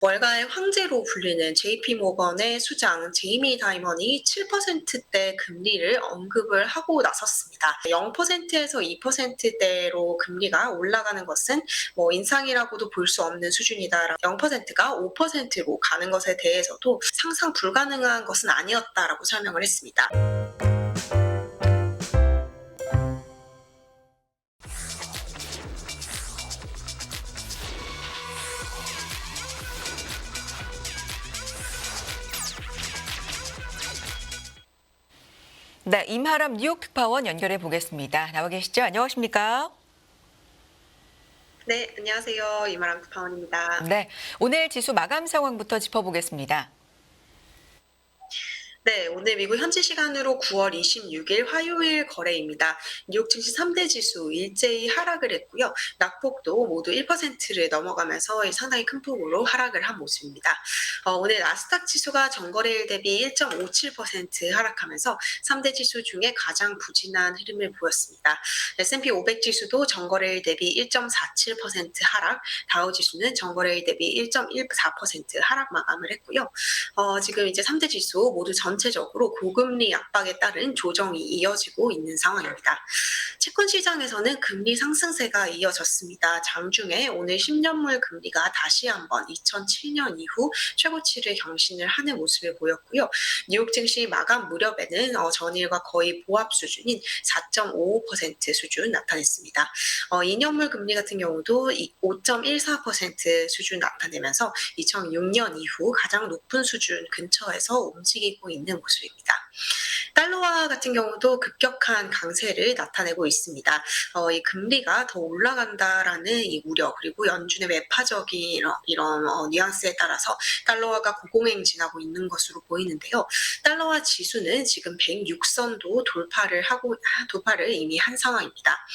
월가의 황제로 불리는 JP 모건의 수장 제이미 다이먼이 7%대 금리를 언급을 하고 나섰습니다. 0%에서 2%대로 금리가 올라가는 것은 인상이라고도 볼 수 없는 수준이다. 0%가 5%로 가는 것에 대해서도 상상 불가능한 것은 아니었다라고 설명을 했습니다. 네, 임하람 뉴욕 특파원 연결해 보겠습니다. 나와 계시죠? 안녕하십니까? 네, 안녕하세요. 이마람 특파원입니다. 네, 오늘 지수 마감 상황부터 짚어보겠습니다. 네, 오늘 미국 현지 시간으로 9월 26일 화요일 거래입니다. 뉴욕 증시 3대 지수 일제히 하락을 했고요. 낙폭도 모두 1%를 넘어가면서 상당히 큰 폭으로 하락을 한 모습입니다. 오늘 나스닥 지수가 전거래일 대비 1.57% 하락하면서 3대 지수 중에 가장 부진한 흐름을 보였습니다. S&P 500 지수도 전거래일 대비 1.47% 하락, 다우 지수는 전거래일 대비 1.14% 하락 마감을 했고요. 지금 이제 3대 지수 모두 전체적으로 고금리 압박에 따른 조정이 이어지고 있는 상황입니다. 채권 시장에서는 금리 상승세가 이어졌습니다. 장중에 오늘 10년물 금리가 다시 한번 2007년 이후 최고치를 경신을 하는 모습을 보였고요. 뉴욕 증시 마감 무렵에는 전일과 거의 보합 수준인 4.55% 수준 나타냈습니다. 2년물 금리 같은 경우도 5.14% 수준 나타내면서 2006년 이후 가장 높은 수준 근처에서 움직이고 있는 모습입니다. 달러화 같은 경우도 급격한 강세를 나타내고 있습니다. 이 금리가 더 올라간다라는 이 우려 그리고 연준의 매파적인 이런 뉘앙스에 따라서 달러화가 고공행진하고 있는 것으로 보이는데요. 달러화 지수는 지금 106선도 돌파를 이미 한 상황입니다.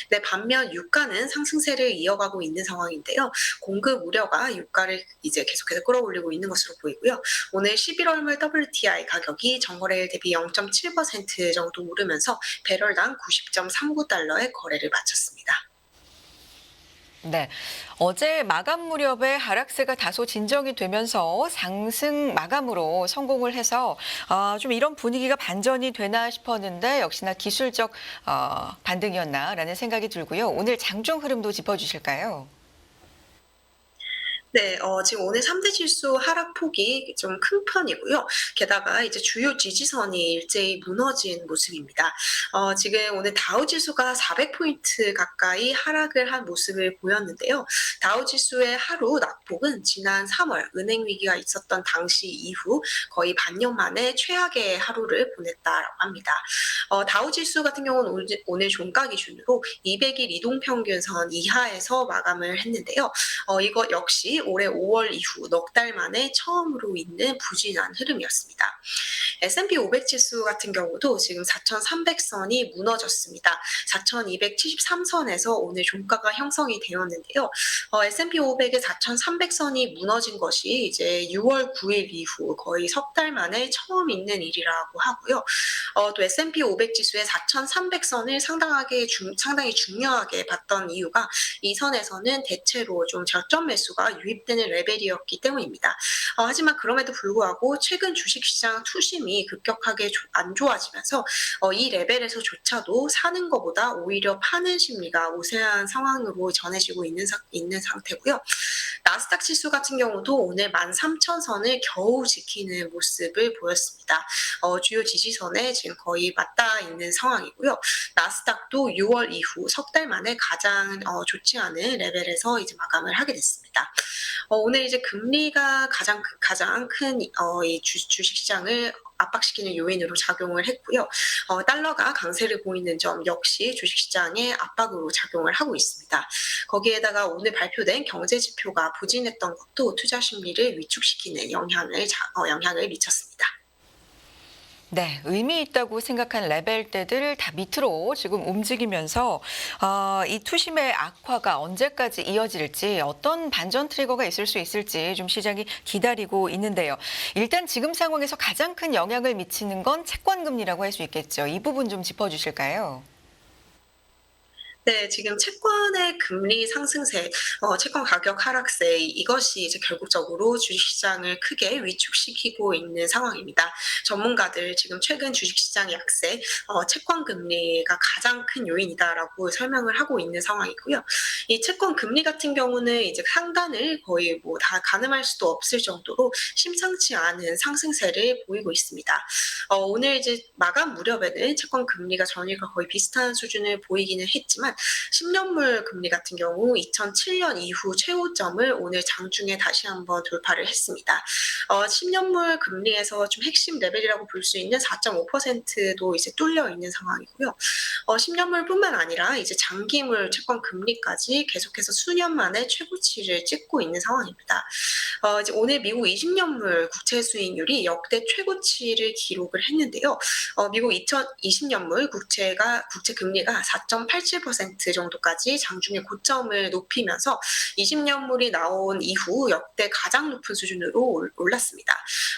네, 반면 유가는 상승세를 이어가고 있는 상황인데요. 공급 우려가 유가를 이제 계속해서 끌어올리고 있는 것으로 보이고요. 오늘 11월물 WTI 가격이 전거래일 대비 0.7% 정도 오르면서 배럴당 90.39달러의 거래를 마쳤습니다. 네, 어제 마감 무렵에 하락세가 다소 진정이 되면서 상승 마감으로 성공을 해서 좀 이런 분위기가 반전이 되나 싶었는데 역시나 기술적 반등이었나라는 생각이 들고요. 오늘 장중 흐름도 짚어주실까요? 네, 지금 오늘 3대 지수 하락폭이 좀 큰 편이고요. 게다가 이제 주요 지지선이 일제히 무너진 모습입니다. 지금 오늘 다우 지수가 400포인트 가까이 하락을 한 모습을 보였는데요. 다우 지수의 하루 낙폭은 지난 3월 은행 위기가 있었던 당시 이후 거의 반년 만에 최악의 하루를 보냈다라고 합니다. 다우 지수 같은 경우는 오늘 종가 기준으로 200일 이동평균선 이하에서 마감을 했는데요. 이것 역시 올해 5월 이후 넉 달 만에 처음으로 있는 부진한 흐름이었습니다. S&P 500 지수 같은 경우도 지금 4,300선이 무너졌습니다. 4,273선에서 오늘 종가가 형성이 되었는데요. S&P 500의 4,300선이 무너진 것이 이제 6월 9일 이후 거의 석 달 만에 처음 있는 일이라고 하고요. 또 S&P 500 지수의 4,300선을 상당히 중요하게 봤던 이유가 이 선에서는 대체로 좀 저점 매수가 유입되는 레벨이었기 때문입니다. 하지만 그럼에도 불구하고 최근 주식시장 투심이 급격하게 안 좋아지면서 이 레벨에서조차도 사는 것보다 오히려 파는 심리가 우세한 상황으로 전해지고 있는 상태고요. 나스닥 지수 같은 경우도 오늘 13,000선을 겨우 지키는 모습을 보였습니다. 주요 지지선에 지금 거의 맞닿아 있는 상황이고요. 나스닥도 6월 이후 석 달 만에 가장 좋지 않은 레벨에서 이제 마감을 하게 됐습니다. 오늘 이제 금리가 가장 큰 이 주식시장을 압박시키는 요인으로 작용을 했고요. 달러가 강세를 보이는 점 역시 주식시장에 압박으로 작용을 하고 있습니다. 거기에다가 오늘 발표된 경제 지표가 부진했던 것도 투자 심리를 위축시키는 영향을 미쳤습니다. 네, 의미 있다고 생각한 레벨대들 다 밑으로 지금 움직이면서 이 투심의 악화가 언제까지 이어질지 어떤 반전 트리거가 있을 수 있을지 좀 시장이 기다리고 있는데요. 일단 지금 상황에서 가장 큰 영향을 미치는 건 채권 금리라고 할 수 있겠죠. 이 부분 좀 짚어주실까요? 네. 지금 채권의 금리 상승세, 채권 가격 하락세 이것이 이제 결국적으로 주식시장을 크게 위축시키고 있는 상황입니다. 전문가들 지금 최근 주식시장 약세, 채권 금리가 가장 큰 요인이다라고 설명을 하고 있는 상황이고요. 이 채권 금리 같은 경우는 이제 상단을 거의 뭐 다 가늠할 수도 없을 정도로 심상치 않은 상승세를 보이고 있습니다. 오늘 이제 마감 무렵에는 채권 금리가 전일과 거의 비슷한 수준을 보이기는 했지만 10년물 금리 같은 경우 2007년 이후 최고점을 오늘 장중에 다시 한번 돌파를 했습니다. 10년물 금리에서 좀 핵심 레벨이라고 볼 수 있는 4.5%도 이제 뚫려 있는 상황이고요. 10년물뿐만 아니라 이제 장기물 채권 금리까지 계속해서 수년 만에 최고치를 찍고 있는 상황입니다. 이제 오늘 미국 20년물 국채 수익률이 역대 최고치를 기록을 했는데요. 미국 2020년물 국채 금리가 4.87% 정도까지 장중에 고점을 높이면서 20년물이 나온 이후 역대 가장 높은 수준으로 올랐습니다.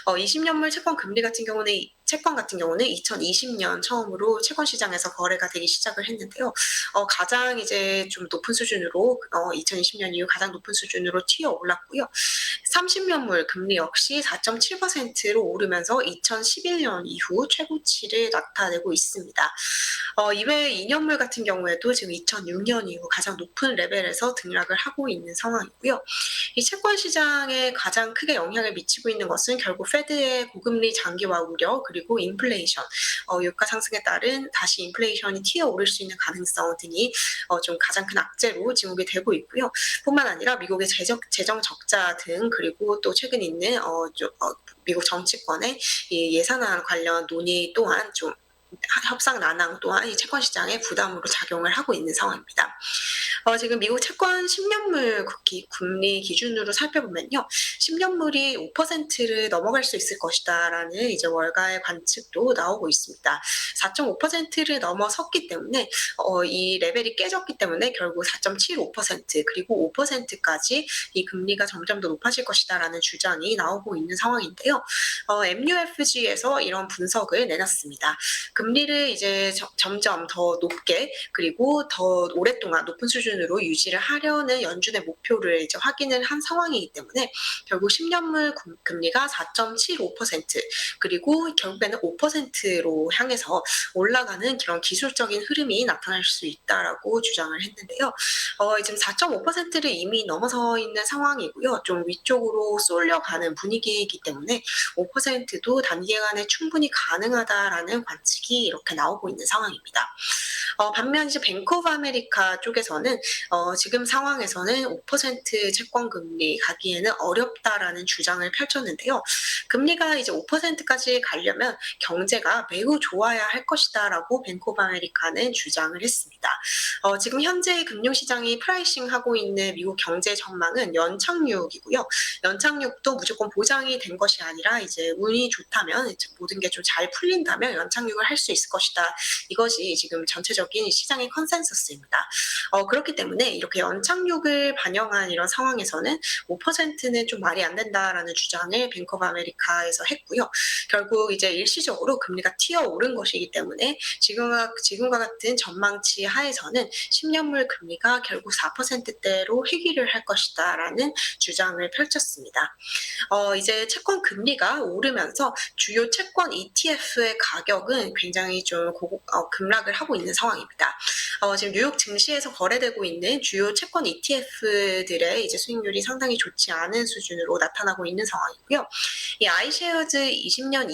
20년물 채권 같은 경우는 2020년 처음으로 채권 시장에서 거래가 되기 시작을 했는데요. 가장 이제 좀 높은 수준으로 2020년 이후 가장 높은 수준으로 튀어 올랐고요. 30년물 금리 역시 4.7%로 오르면서 2011년 이후 최고치를 나타내고 있습니다. 이외에 2년물 같은 경우에도 지금 2006년 이후 가장 높은 레벨에서 등락을 하고 있는 상황이고요. 이 채권 시장에 가장 크게 영향을 미치고 있는 것은 결국 페드의 고금리 장기화 우려 그리고 인플레이션, 유가 상승에 따른 다시 인플레이션이 튀어오를 수 있는 가능성 등이 좀 가장 큰 악재로 지목이 되고 있고요. 뿐만 아니라 미국의 재정 적자 등 그리고 또 최근 있는 미국 정치권의 이 예산안 관련 논의 또한 좀 협상 난항 또한 이 채권 시장에 부담으로 작용을 하고 있는 상황입니다. 지금 미국 채권 10년물 금리 기준으로 살펴보면요. 10년물이 5%를 넘어갈 수 있을 것이다라는 이제 월가의 관측도 나오고 있습니다. 4.5%를 넘어섰기 때문에 이 레벨이 깨졌기 때문에 결국 4.75% 그리고 5%까지 이 금리가 점점 더 높아질 것이다라는 주장이 나오고 있는 상황인데요. MUFG에서 이런 분석을 내놨습니다. 금리를 이제 점점 더 높게 그리고 더 오랫동안 높은 수준으로 유지를 하려는 연준의 목표를 이제 확인을 한 상황이기 때문에 결국 10년물 금리가 4.75% 그리고 결국에는 5%로 향해서 올라가는 그런 기술적인 흐름이 나타날 수 있다라고 주장을 했는데요. 지금 4.5%를 이미 넘어서 있는 상황이고요. 좀 위쪽으로 쏠려가는 분위기이기 때문에 5%도 단기간에 충분히 가능하다라는 관측이 이렇게 나오고 있는 상황입니다. 반면 이제 뱅크 오브 아메리카 쪽에서는 지금 상황에서는 5% 채권 금리 가기에는 어렵다라는 주장을 펼쳤는데요. 금리가 이제 5%까지 가려면 경제가 매우 좋아야 할 것이다라고 뱅크 오브 아메리카는 주장을 했습니다. 지금 현재 금융시장이 프라이싱하고 있는 미국 경제 전망은 연착륙이고요. 연착륙도 무조건 보장이 된 것이 아니라 이제 운이 좋다면 이제 모든 게 좀 잘 풀린다면 연착륙을 할 수 있을 것이다. 이것이 지금 전체적인 시장의 컨센서스입니다. 그렇기 때문에 이렇게 연착륙을 반영한 이런 상황에서는 5%는 좀 말이 안 된다라는 주장을 뱅크 오브 아메리카에서 했고요. 결국 이제 일시적으로 금리가 튀어오른 것이기 때문에 지금과 같은 전망치 하에서는 10년물 금리가 결국 4%대로 회귀를 할 것이다라는 주장을 펼쳤습니다. 이제 채권 금리가 오르면서 주요 채권 ETF의 가격은 굉장히 좀 급락을 하고 있는 상황입니다. 지금 뉴욕 증시에서 거래되고 있는 주요 채권 ETF들의 이제 수익률이 상당히 좋지 않은 수준으로 나타나고 있는 상황이고요. 이 iShares 20년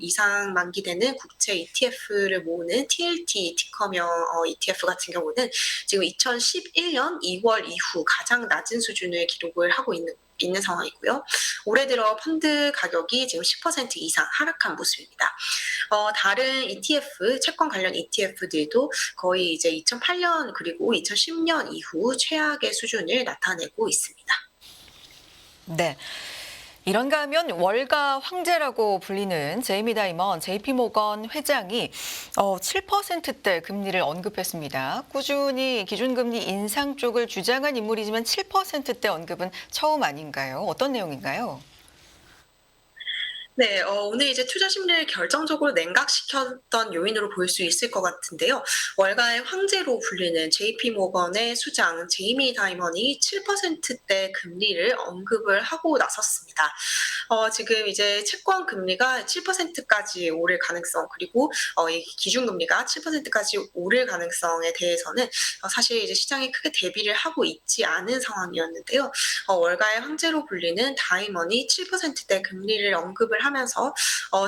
이상 만기되는 국채 ETF를 모으는 TLT 티커명 ETF 같은 경우는 지금 2011년 2월 이후 가장 낮은 수준을 기록을 하고 있는 상황이고요. 올해 들어 펀드 가격이 지금 10% 이상 하락한 모습입니다. 다른 ETF, 채권 관련 ETF들도 거의 이제 2008년 그리고 2010년 이후 최악의 수준을 나타내고 있습니다. 네. 이런가 하면 월가 황제라고 불리는 제이미 다이먼 JP모건 회장이 7%대 금리를 언급했습니다. 꾸준히 기준금리 인상 쪽을 주장한 인물이지만 7%대 언급은 처음 아닌가요? 어떤 내용인가요? 네. 오늘 이제 투자 심리를 결정적으로 냉각시켰던 요인으로 볼 수 있을 것 같은데요. 월가의 황제로 불리는 JP 모건의 수장 제이미 다이먼이 7%대 금리를 언급을 하고 나섰습니다. 지금 이제 채권 금리가 7%까지 오를 가능성, 그리고 이 기준금리가 7%까지 오를 가능성에 대해서는 사실 이제 시장이 크게 대비를 하고 있지 않은 상황이었는데요. 월가의 황제로 불리는 다이먼이 7%대 금리를 언급을 하면서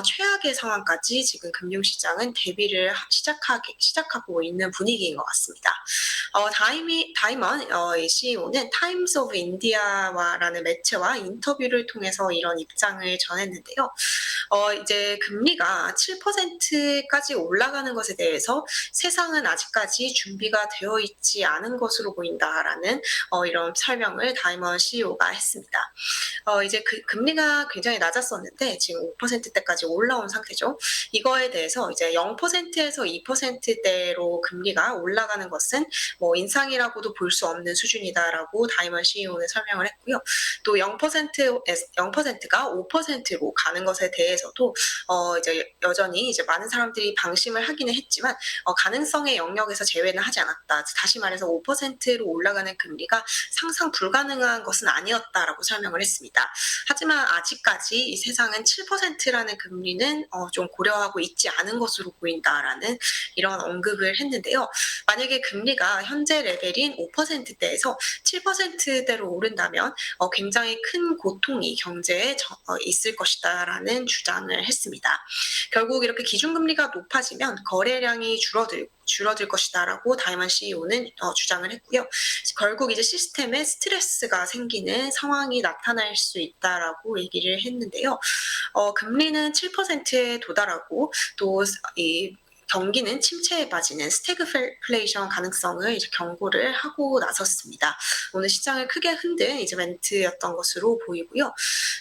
최악의 상황까지 지금 금융시장은 대비를 시작하고 있는 분위기인 것 같습니다. 다이먼 이 CEO는 타임스 오브 인디아와라는 매체와 인터뷰를 통해서 이런 입장을 전했는데요. 이제 금리가 7%까지 올라가는 것에 대해서 세상은 아직까지 준비가 되어 있지 않은 것으로 보인다라는 이런 설명을 다이먼 CEO가 했습니다. 이제 그 금리가 굉장히 낮았었는데 지금 5%대까지 올라온 상태죠. 이거에 대해서 이제 0%에서 2%대로 금리가 올라가는 것은 뭐 인상이라고도 볼 수 없는 수준이다라고 다이먼 CEO는 설명을 했고요. 또 0%가 5%로 가는 것에 대해서도 이제 여전히 이제 많은 사람들이 방심을 하기는 했지만 가능성의 영역에서 제외는 하지 않았다. 다시 말해서 5%로 올라가는 금리가 상상 불가능한 것은 아니었다라고 설명을 했습니다. 하지만 아직까지 이 세상은 7%라는 금리는 좀 고려하고 있지 않은 것으로 보인다라는 이런 언급을 했는데요. 만약에 금리가 현재 레벨인 5%대에서 7%대로 오른다면 굉장히 큰 고통이 경제에 있을 것이다라는 주장을 했습니다. 결국 이렇게 기준금리가 높아지면 거래량이 줄어들 것이다라고 다이먼 CEO는 주장을 했고요. 결국 이제 시스템에 스트레스가 생기는 상황이 나타날 수 있다라고 얘기를 했는데요. 금리는 7%에 도달하고 또 이 경기는 침체에 빠지는 스태그플레이션 가능성을 이제 경고를 하고 나섰습니다. 오늘 시장을 크게 흔든 이제 멘트였던 것으로 보이고요.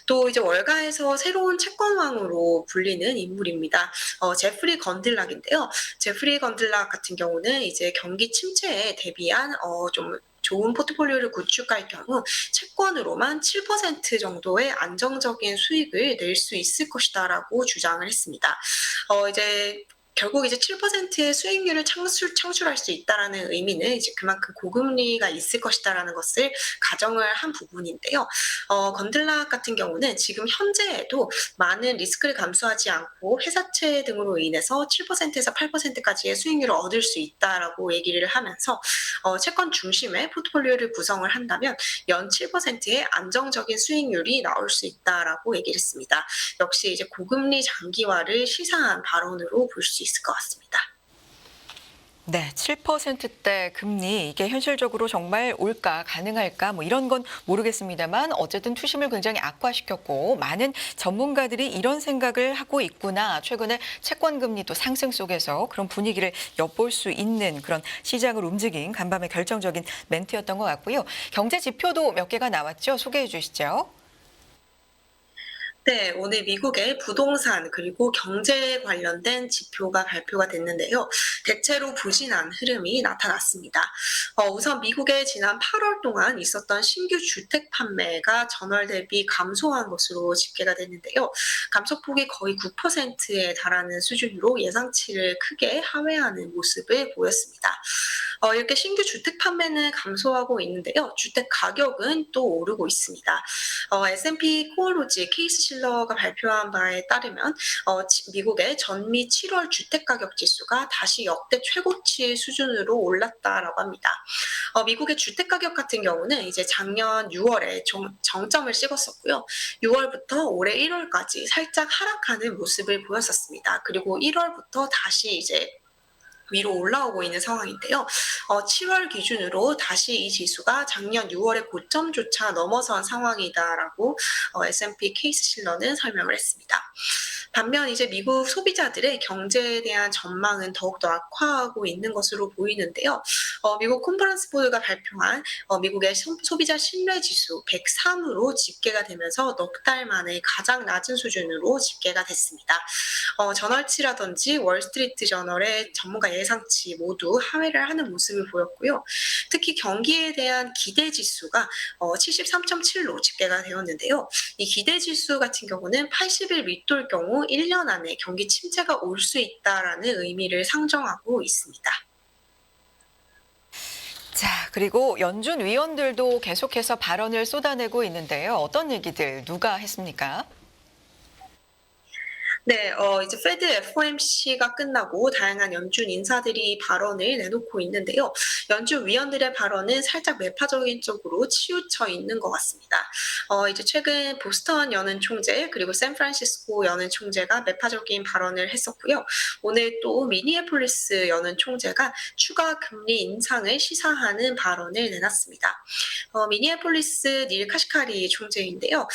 또 이제 월가에서 새로운 채권왕으로 불리는 인물입니다. 제프리 건들락인데요. 제프리 건들락 같은 경우는 이제 경기 침체에 대비한 좀 좋은 포트폴리오를 구축할 경우 채권으로만 7% 정도의 안정적인 수익을 낼 수 있을 것이다라고 주장을 했습니다. 이제 결국 이제 7%의 수익률을 창출할 수 있다라는 의미는 이제 그만큼 고금리가 있을 것이다라는 것을 가정을 한 부분인데요. 건들락 같은 경우는 지금 현재에도 많은 리스크를 감수하지 않고 회사채 등으로 인해서 7%에서 8%까지의 수익률을 얻을 수 있다라고 얘기를 하면서 채권 중심의 포트폴리오를 구성을 한다면 연 7%의 안정적인 수익률이 나올 수 있다라고 얘기를 했습니다. 역시 이제 고금리 장기화를 시사한 발언으로 볼 수 있을 것 같습니다. 네, 7%대 금리 이게 현실적으로 정말 올까 가능할까 뭐 이런 건 모르겠습니다만 어쨌든 투심을 굉장히 악화시켰고 많은 전문가들이 이런 생각을 하고 있구나. 최근에 채권 금리도 상승 속에서 그런 분위기를 엿볼 수 있는 그런 시장을 움직인 간밤의 결정적인 멘트였던 것 같고요. 경제 지표도 몇 개가 나왔죠. 소개해 주시죠. 네, 오늘 미국의 부동산 그리고 경제 관련된 지표가 발표가 됐는데요. 대체로 부진한 흐름이 나타났습니다. 우선 미국의 지난 8월 동안 있었던 신규 주택 판매가 전월 대비 감소한 것으로 집계가 됐는데요. 감소폭이 거의 9%에 달하는 수준으로 예상치를 크게 하회하는 모습을 보였습니다. 이렇게 신규 주택 판매는 감소하고 있는데요. 주택 가격은 또 오르고 있습니다. S&P 코어로지 케이스 실러가 발표한 바에 따르면 미국의 전미 7월 주택가격 지수가 다시 역대 최고치 수준으로 올랐다라고 합니다. 미국의 주택가격 같은 경우는 이제 작년 6월에 정점을 찍었었고요. 6월부터 올해 1월까지 살짝 하락하는 모습을 보였었습니다. 그리고 1월부터 다시 이제 위로 올라오고 있는 상황인데요. 7월 기준으로 다시 이 지수가 작년 6월의 고점조차 넘어선 상황이다라고 S&P 케이스 실러는 설명을 했습니다. 반면 이제 미국 소비자들의 경제에 대한 전망은 더욱더 악화하고 있는 것으로 보이는데요. 미국 컨퍼런스 보드가 발표한 미국의 소비자 신뢰 지수 103으로 집계가 되면서 넉 달 만에 가장 낮은 수준으로 집계가 됐습니다. 저널치라든지 월스트리트 저널의 전문가 예상치 모두 하회를 하는 모습을 보였고요. 특히 경기에 대한 기대 지수가 73.7로 집계가 되었는데요. 이 기대 지수 같은 경우는 80일 밑돌 경우 1년 안에 경기 침체가 올 수 있다라는 의미를 상정하고 있습니다. 자, 그리고 연준 위원들도 계속해서 발언을 쏟아내고 있는데요. 어떤 얘기들 누가 했습니까? 네, 이제 페드 FOMC가 끝나고 다양한 연준 인사들이 발언을 내놓고 있는데요. 연준 위원들의 발언은 살짝 매파적인 쪽으로 치우쳐 있는 것 같습니다. 이제 최근 보스턴 연은 총재 그리고 샌프란시스코 연은 총재가 매파적인 발언을 했었고요. 오늘 또 미니애폴리스 연은 총재가 추가 금리 인상을 시사하는 발언을 내놨습니다. 미니애폴리스 닐 카시카리 총재인데요.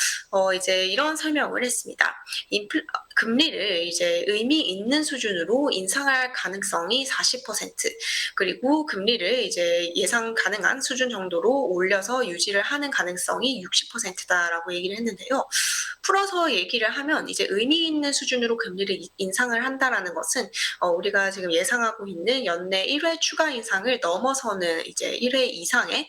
이제 이런 설명을 했습니다. 금리를 이제 의미 있는 수준으로 인상할 가능성이 40%, 그리고 금리를 이제 예상 가능한 수준 정도로 올려서 유지를 하는 가능성이 60%다라고 얘기를 했는데요. 풀어서 얘기를 하면 이제 의미 있는 수준으로 금리를 인상을 한다라는 것은 우리가 지금 예상하고 있는 연내 1회 추가 인상을 넘어서는 이제 1회 이상의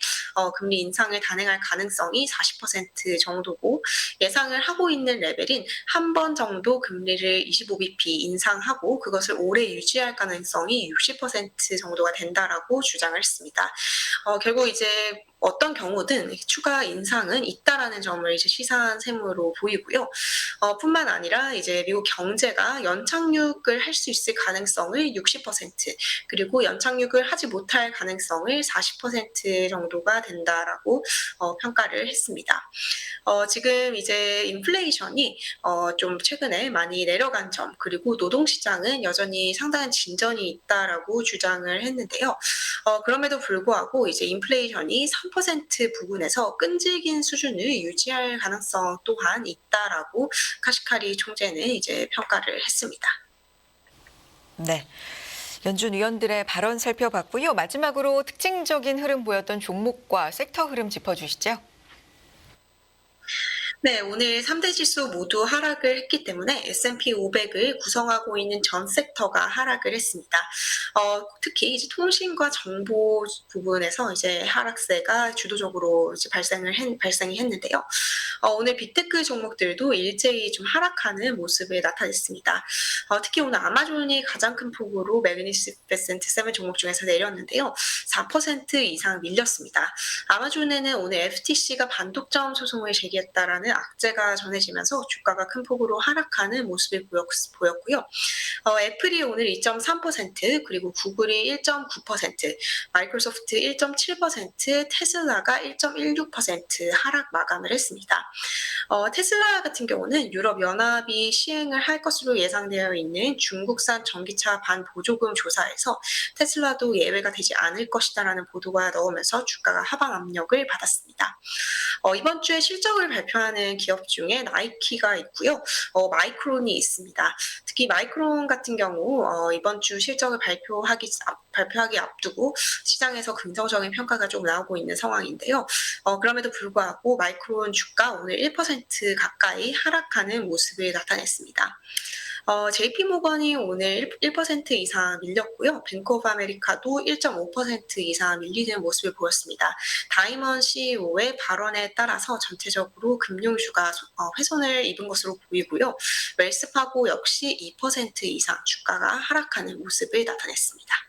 금리 인상을 단행할 가능성이 40% 정도고, 예상을 하고 있는 레벨인 한 번 정도 금리를 25bp 인상하고 그것을 오래 유지할 가능성이 60% 정도가 된다라고 주장을 했습니다. 결국 이제 어떤 경우든 추가 인상은 있다라는 점을 이제 시사한 셈으로 보이고요. 뿐만 아니라 이제 미국 경제가 연착륙을 할 수 있을 가능성을 60%, 그리고 연착륙을 하지 못할 가능성을 40% 정도가 된다라고 평가를 했습니다. 지금 이제 인플레이션이 좀 최근에 많이 내려간 점, 그리고 노동시장은 여전히 상당한 진전이 있다라고 주장을 했는데요. 그럼에도 불구하고 이제 인플레이션이 3% 부근에서 끈질긴 수준을 유지할 가능성 또한 있다라고 카시카리 총재는 이제 평가를 했습니다. 네. 연준 위원들의 발언 살펴봤고요. 마지막으로 특징적인 흐름 보였던 종목과 섹터 흐름 짚어주시죠. 네, 오늘 3대 지수 모두 하락을 했기 때문에 S&P 500을 구성하고 있는 전 섹터가 하락을 했습니다. 특히 이제 통신과 정보 부분에서 이제 하락세가 주도적으로 이제 발생이 했는데요. 오늘 빅테크 종목들도 일제히 좀 하락하는 모습을 나타냈습니다. 특히 오늘 아마존이 가장 큰 폭으로 매그니피센트 7 종목 중에서 내렸는데요. 4% 이상 밀렸습니다. 아마존에는 오늘 FTC가 반독점 소송을 제기했다라는 악재가 전해지면서 주가가 큰 폭으로 하락하는 모습을 보였고요. 애플이 오늘 2.3%, 그리고 구글이 1.9%, 마이크로소프트 1.7%, 테슬라가 1.16% 하락 마감을 했습니다. 테슬라 같은 경우는 유럽 연합이 시행을 할 것으로 예상되어 있는 중국산 전기차 반보조금 조사에서 테슬라도 예외가 되지 않을 것이다라는 보도가 나오면서 주가가 하방 압력을 받았습니다. 이번 주에 실적을 발표하는 기업 중에 나이키가 있고요. 마이크론이 있습니다. 특히 마이크론 같은 경우 이번 주 실적을 발표하기 앞두고 시장에서 긍정적인 평가가 좀 나오고 있는 상황인데요. 그럼에도 불구하고 마이크론 주가 오늘 1% 가까이 하락하는 모습을 나타냈습니다. JP모건이 오늘 1% 이상 밀렸고요. 뱅크 오브 아메리카도 1.5% 이상 밀리는 모습을 보였습니다. 다이먼 CEO의 발언에 따라서 전체적으로 금융주가 훼손을 입은 것으로 보이고요. 웰스파고 역시 2% 이상 주가가 하락하는 모습을 나타냈습니다.